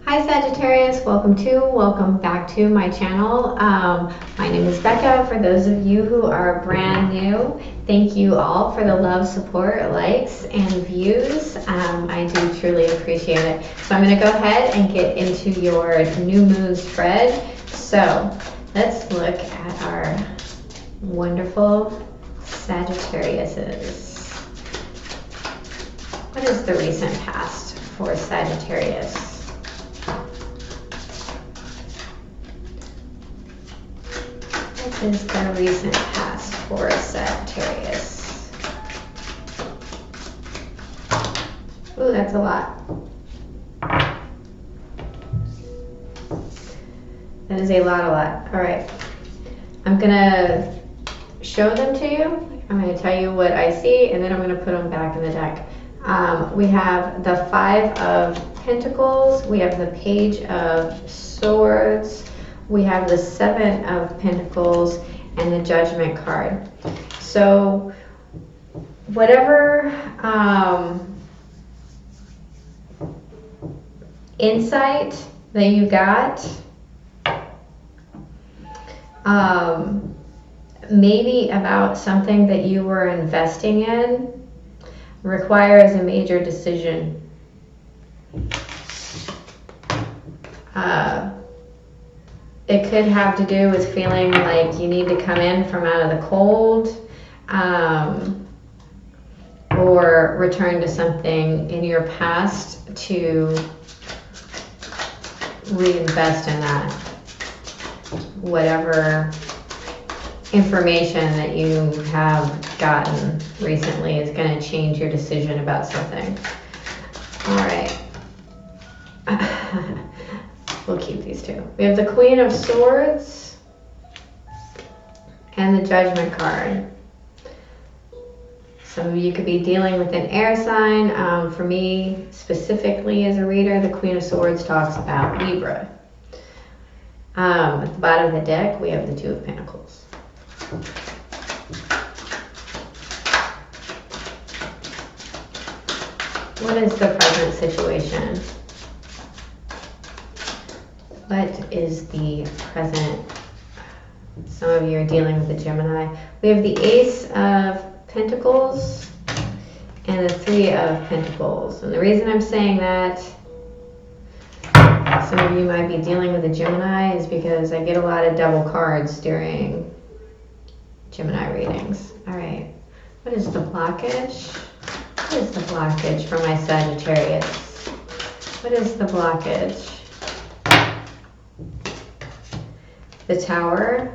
Hi Sagittarius, welcome back to my channel. My name is Becca. For those of you who are brand new, thank you all for the love, support, likes, and views. I do truly appreciate it. So I'm going to go ahead and get into your new moon spread. So let's look at our wonderful Sagittariuses. What is the recent past for Sagittarius? What is the recent past for Sagittarius? Ooh, that's a lot. That is a lot. All right. I'm going to show them to you. I'm going to tell you what I see, and then I'm going to put them back in the deck. We have the Five of Pentacles. We have the Page of Swords. We have the Seven of Pentacles and the Judgment card. So whatever insight that you got, maybe about something that you were investing in, requires a major decision. It could have to do with feeling like you need to come in from out of the cold, or return to something in your past to reinvest in that. Whatever information that you have gotten recently is going to change your decision about something. All right. We'll keep these two. We have the Queen of Swords and the Judgment card. Some of you could be dealing with an air sign. For me, specifically as a reader, the Queen of Swords talks about Libra. At the bottom of the deck, we have the Two of Pentacles. What is the present situation? What is the present? Some of you are dealing with the Gemini. We have the Ace of Pentacles and the Three of Pentacles. And the reason I'm saying that some of you might be dealing with a Gemini is because I get a lot of double cards during Gemini readings. All right. What is the blockage? What is the blockage for my Sagittarius? What is the blockage? The Tower.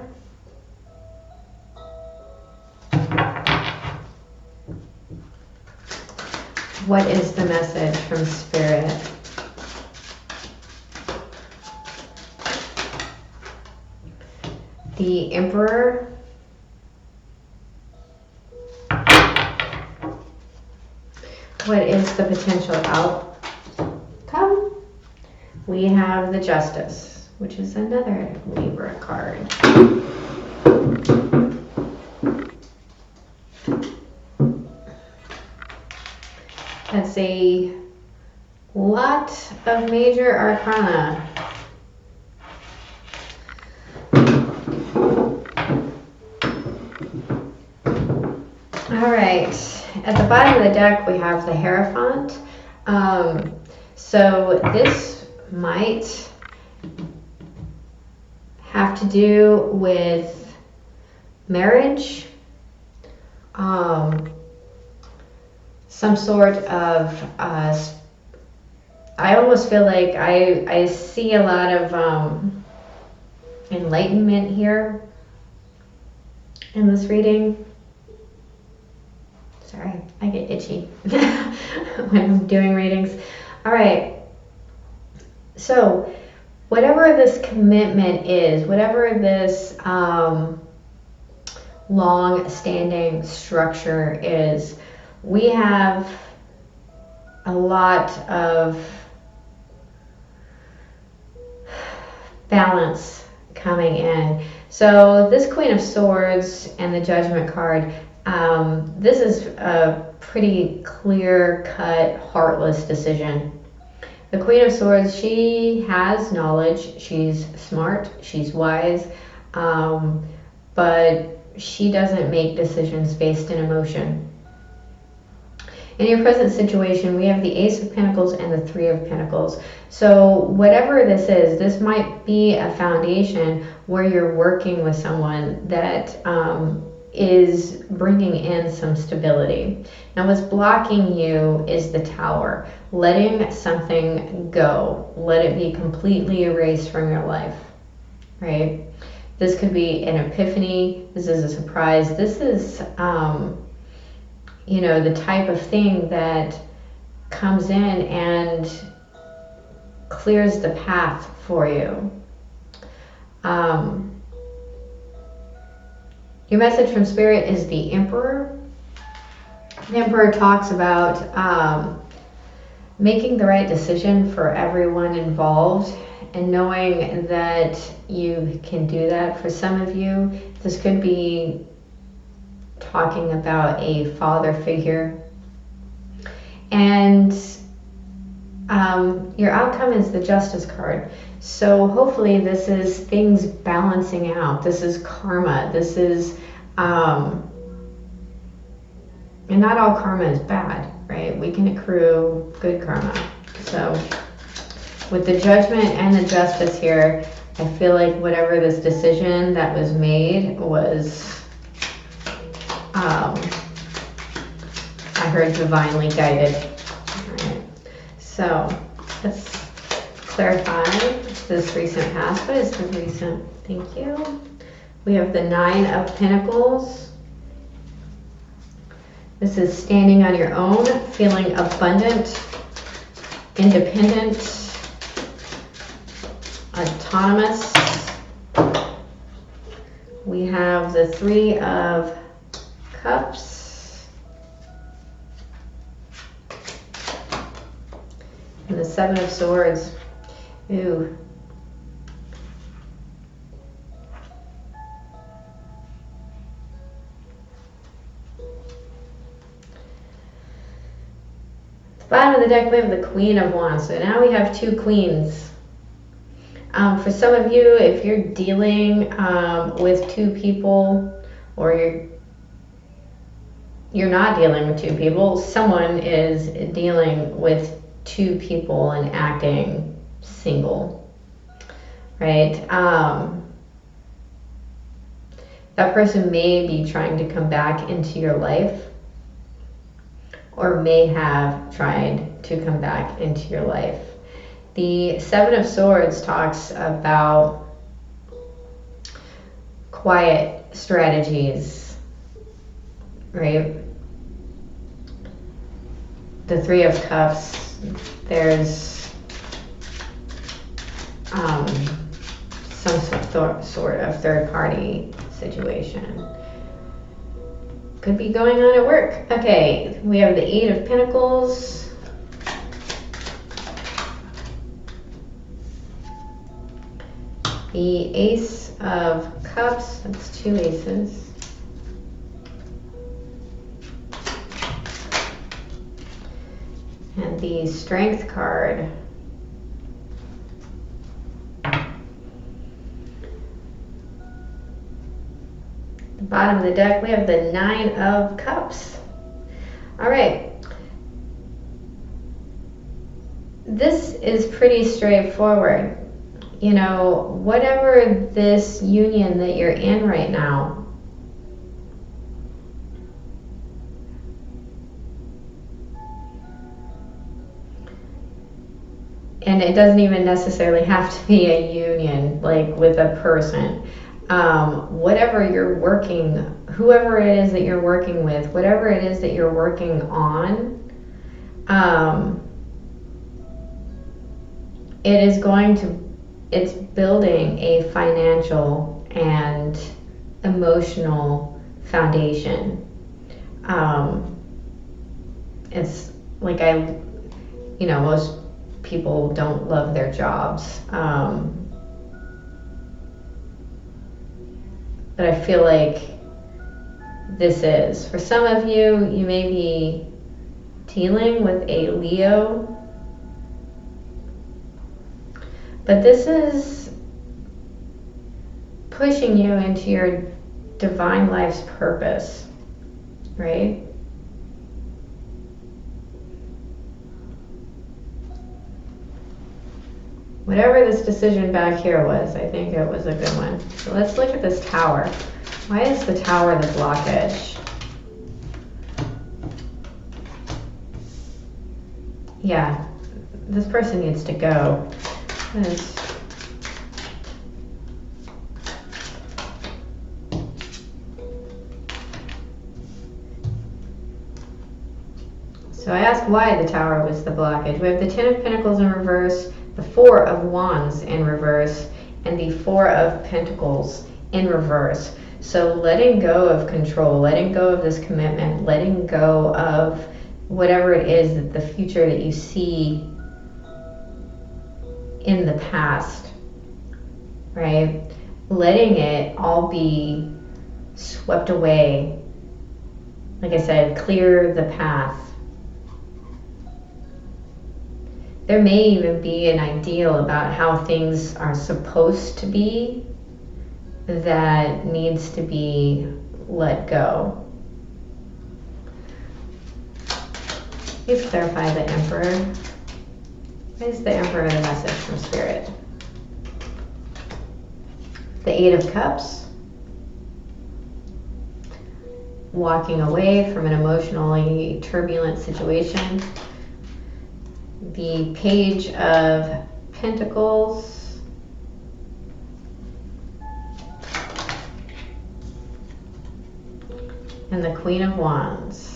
What is the message from Spirit? The Emperor. What is the potential outcome? We have the Justice, which is another Libra card. That's a lot of major arcana. All right, at the bottom of the deck we have the Hierophant. So this might have to do with marriage, some sort of, I almost feel like I see a lot of enlightenment here in this reading. Sorry, I get itchy when I'm doing readings. All right, so whatever this commitment is, whatever this long-standing structure is, we have a lot of balance coming in. So this Queen of Swords and the Judgment card, this is a pretty clear-cut, heartless decision. The Queen of Swords, she has knowledge, she's smart, she's wise, but she doesn't make decisions based in emotion. In your present situation, we have the Ace of Pentacles and the Three of Pentacles. So whatever this is, this might be a foundation where you're working with someone that is bringing in some stability. Now what's blocking you is the Tower. Letting something go. Let it be completely erased from your life, right? This could be an epiphany. This is a surprise. This is, you know, the type of thing that comes in and clears the path for you. Your message from Spirit is the Emperor. The Emperor talks about making the right decision for everyone involved and knowing that you can do that. For some of you, this could be talking about a father figure. And your outcome is the Justice card. So hopefully this is things balancing out. This is karma. This is, and not all karma is bad, right? We can accrue good karma. So with the Judgment and the Justice here, I feel like whatever this decision that was made was, I heard divinely guided. All right. So let's clarify this recent past. What is the recent? Thank you. We have the Nine of Pentacles. This is standing on your own, feeling abundant, independent, autonomous. We have the Three of Cups and the Seven of Swords. Ooh. At the bottom of the deck we have the Queen of Wands. So now we have two queens. For some of you, if you're dealing with two people, or you're not dealing with two people, someone is dealing with two people and acting single, right? That person may be trying to come back into your life, or may have tried to come back into your life. The Seven of Swords talks about quiet strategies, right? The Three of Cups, there's some sort of third-party situation. Could be going on at work. Okay, we have the Eight of Pentacles. The Ace of Cups, that's two aces. And the Strength card. The bottom of the deck, we have the Nine of Cups. All right. This is pretty straightforward. You know, whatever this union that you're in right now, and it doesn't even necessarily have to be a union, like with a person. Whatever you're working, whoever it is that you're working with, whatever it is that you're working on, it's building a financial and emotional foundation. It's like most people don't love their jobs. But I feel like this is. For some of you, you may be dealing with a Leo But this is pushing you into your divine life's purpose, right? Whatever this decision back here was, I think it was a good one. So let's look at this tower. Why is the tower the blockage? Yeah, this person needs to go. So I asked why the tower was the blockage. We have the Ten of Pentacles in reverse, the Four of Wands in reverse, and the Four of Pentacles in reverse. So letting go of control, letting go of this commitment, letting go of whatever it is, that the future that you see in the past, right? Letting it all be swept away. Like I said, clear the path. There may even be an ideal about how things are supposed to be that needs to be let go. Please clarify the Emperor. What is the Emperor the message from Spirit? The Eight of Cups. Walking away from an emotionally turbulent situation. The Page of Pentacles. And the Queen of Wands.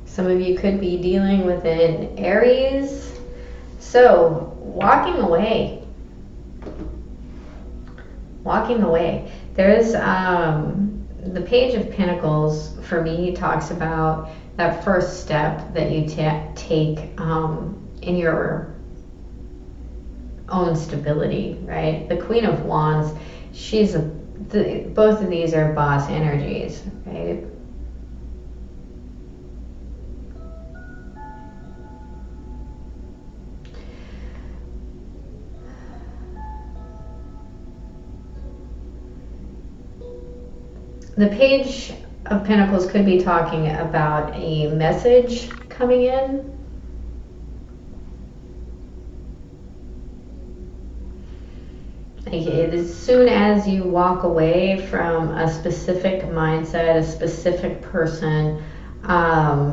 Some of you could be dealing with an Aries. So, walking away. Walking away. There's the Page of Pentacles, for me, talks about that first step that you take in your own stability, right? The Queen of Wands, both of these are boss energies, right? The Page of Pentacles could be talking about a message coming in. As soon as you walk away from a specific mindset, a specific person, I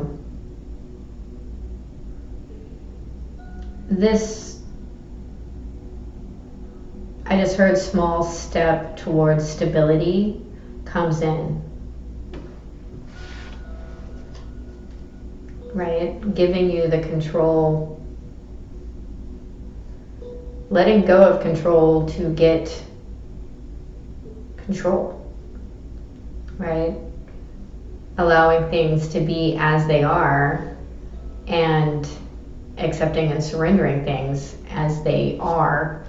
just heard small step towards stability comes in, right? Giving you the control, letting go of control to get control, right? Allowing things to be as they are and accepting and surrendering things as they are.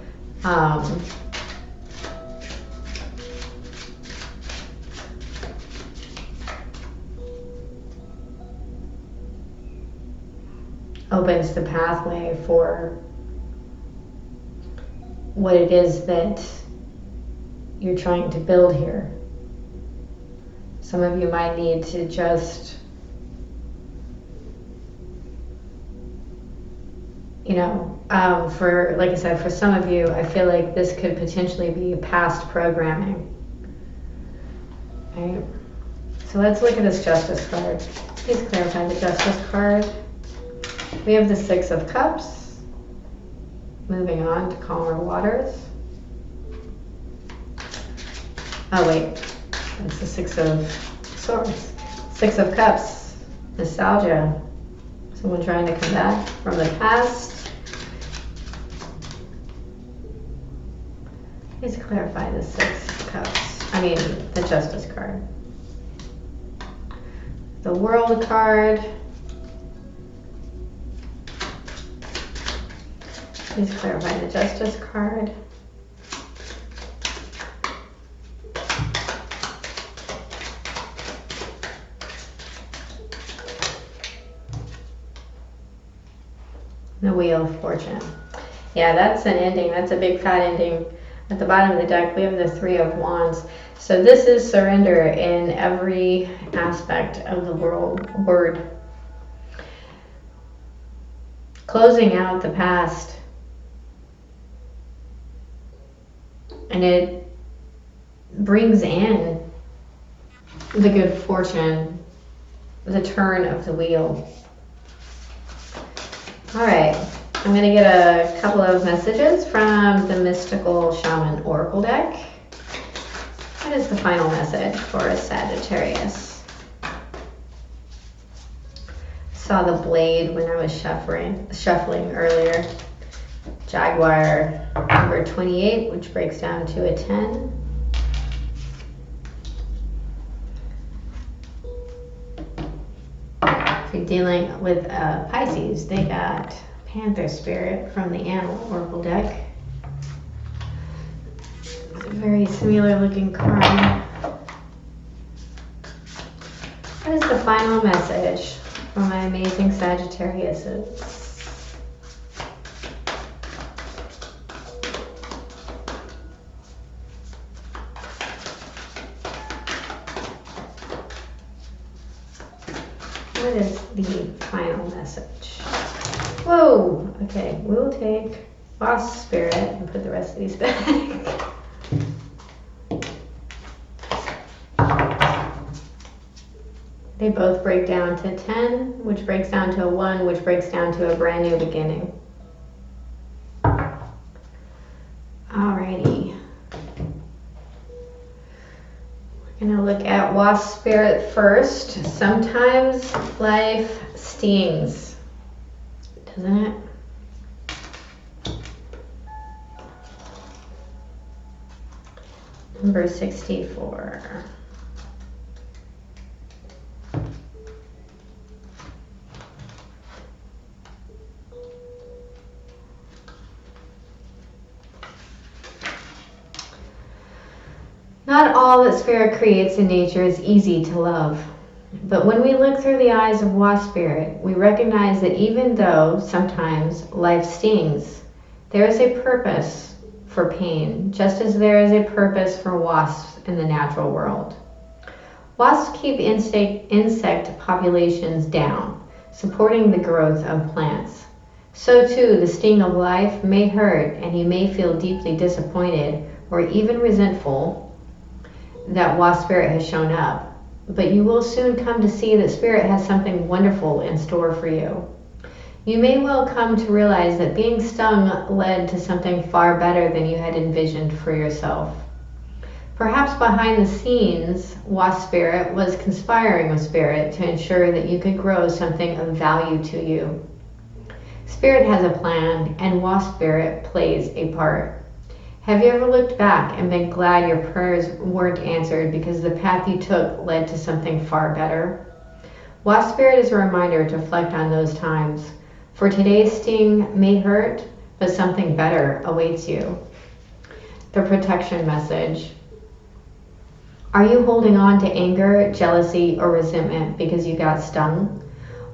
Opens the pathway for what it is that you're trying to build here. Some of you might need to just, like I said, for some of you, I feel like this could potentially be past programming. Right? So let's look at this Justice card. Please clarify the Justice card. We have the Six of Cups. Moving on to calmer waters. Oh wait, that's the Six of Swords. Six of Cups, nostalgia. Someone trying to come back from the past. Please clarify the Six of Cups. The Justice card. The World card. Please clarify the Justice card. The Wheel of Fortune. Yeah, that's an ending. That's a big fat ending. At the bottom of the deck, we have the Three of Wands. So this is surrender in every aspect of the word. Closing out the past. And it brings in the good fortune, the turn of the wheel. All right, I'm going to get a couple of messages from the Mystical Shaman Oracle deck. What is the final message for a Sagittarius? Saw the blade when I was shuffling earlier. Jaguar number 28, which breaks down to a 10. If you're dealing with Pisces, they got Panther Spirit from the Animal Oracle deck. It's a very similar looking card. What is the final message for my amazing Sagittariuses? What is the final message? Whoa! Okay, we'll take Boss Spirit and put the rest of these back. They both break down to 10, which breaks down to a 1, which breaks down to a brand new beginning. Alrighty. We're going to look at Wasp Spirit first. Sometimes life stings, doesn't it? Number 64. Not all that Spirit creates in nature is easy to love. But when we look through the eyes of Wasp Spirit, we recognize that even though sometimes life stings, there is a purpose for pain, just as there is a purpose for wasps in the natural world. Wasps keep insect populations down, supporting the growth of plants. So too, the sting of life may hurt, and you may feel deeply disappointed or even resentful that Wasp Spirit has shown up. But you will soon come to see that Spirit has something wonderful in store for you. You may well come to realize that being stung led to something far better than you had envisioned for yourself. Perhaps behind the scenes, Wasp Spirit was conspiring with Spirit to ensure that you could grow something of value to you. Spirit has a plan, and Wasp Spirit plays a part. Have you ever looked back and been glad your prayers weren't answered because the path you took led to something far better? Wasp Spirit is a reminder to reflect on those times. For today's sting may hurt, but something better awaits you. The protection message. Are you holding on to anger, jealousy, or resentment because you got stung?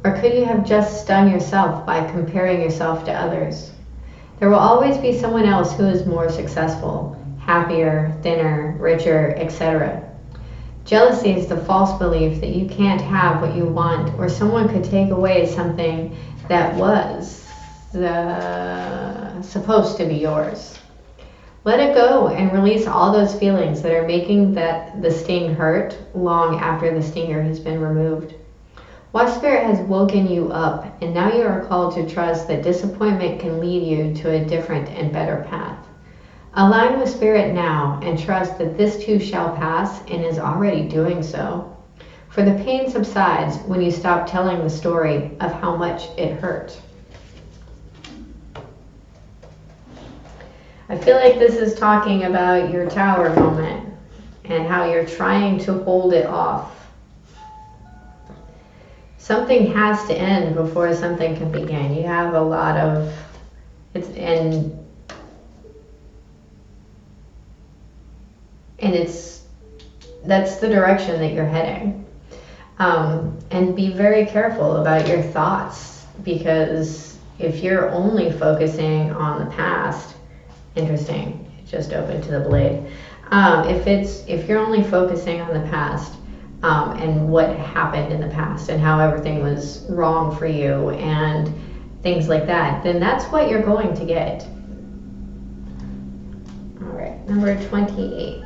Or could you have just stung yourself by comparing yourself to others? There will always be someone else who is more successful, happier, thinner, richer, etc. Jealousy is the false belief that you can't have what you want, or someone could take away something that was supposed to be yours. Let it go and release all those feelings that are making the sting hurt long after the stinger has been removed. Wasp Spirit has woken you up, and now you are called to trust that disappointment can lead you to a different and better path. Align with Spirit now and trust that this too shall pass and is already doing so. For the pain subsides when you stop telling the story of how much it hurt. I feel like this is talking about your tower moment and how you're trying to hold it off. Something has to end before something can begin. You have a lot of, that's the direction that you're heading. And be very careful about your thoughts, because If you're only focusing on the past, interesting, it just opened to the blade. If you're only focusing on the past, and what happened in the past and how everything was wrong for you and things like that, then that's what you're going to get. All right, number 28.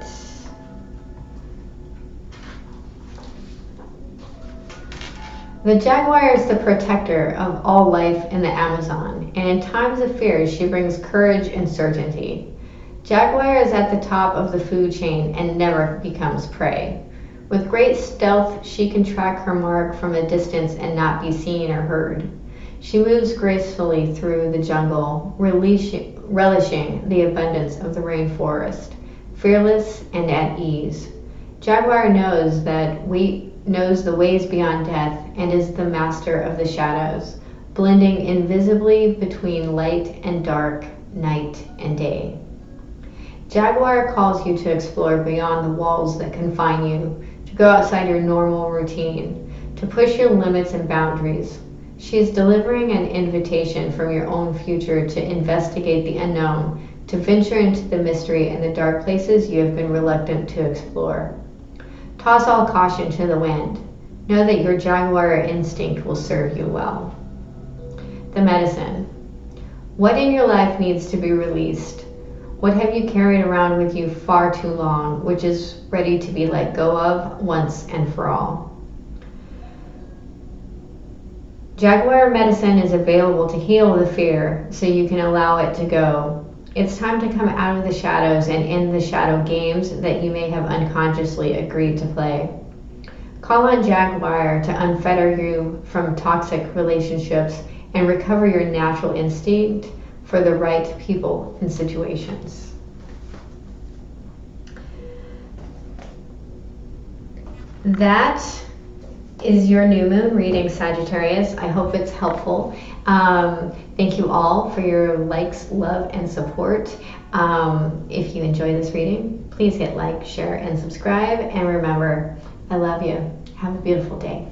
The jaguar is the protector of all life in the Amazon, and in times of fear, she brings courage and certainty. Jaguar is at the top of the food chain and never becomes prey. With great stealth, she can track her mark from a distance and not be seen or heard. She moves gracefully through the jungle, relishing the abundance of the rainforest, fearless and at ease. Jaguar knows the ways beyond death and is the master of the shadows, blending invisibly between light and dark, night and day. Jaguar calls you to explore beyond the walls that confine you, to go outside your normal routine, to push your limits and boundaries. She is delivering an invitation from your own future to investigate the unknown, to venture into the mystery and the dark places you have been reluctant to explore. Toss all caution to the wind. Know that your jaguar instinct will serve you well. The medicine. What in your life needs to be released? What have you carried around with you far too long, which is ready to be let go of once and for all? Jaguar medicine is available to heal the fear so you can allow it to go. It's time to come out of the shadows and end the shadow games that you may have unconsciously agreed to play. Call on Jaguar to unfetter you from toxic relationships and recover your natural instinct for the right people and situations. That is your new moon reading, Sagittarius. I hope it's helpful. Thank you all for your likes, love, and support. If you enjoy this reading, please hit like, share, and subscribe. And remember, I love you. Have a beautiful day.